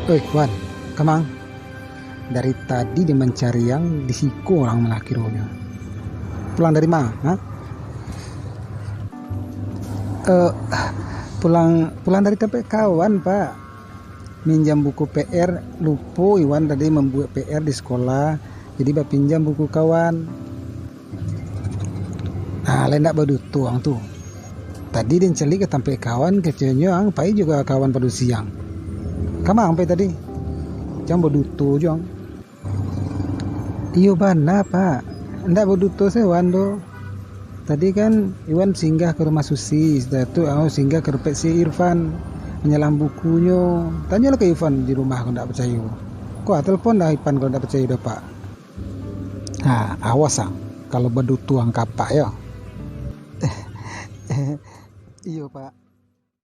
Oi, Wan, Kemang. Dari tadi dia mencari yang disiko orang melakirnya. Pulang dari mana? Hah? Eh, pulang dari tempat kawan, Pak. Minjam buku PR, lupa Iwan tadi membuat PR di sekolah. Jadi Pak pinjam buku kawan. Nah, lain tak badu tuang tuh. Tadi dia celi ke tempat kawan kecilnya, ang pai juga kawan pada siang. Kamang pai tadi. Jam badu tuh jong. Iyo bana Pak, ndak beduto sewan do. Tadi kan Iwan singgah ke rumah Susi, setelah itu aku singgah ke rumah si Irfan menyelam bukunya. Tanya ke Irfan di rumah kalau ndak percaya. Kok telepon dah Irfan kalau ndak percaya dah Pak. Nah, awas ah, kalau beduto ang kapak ya. Iyo Pak.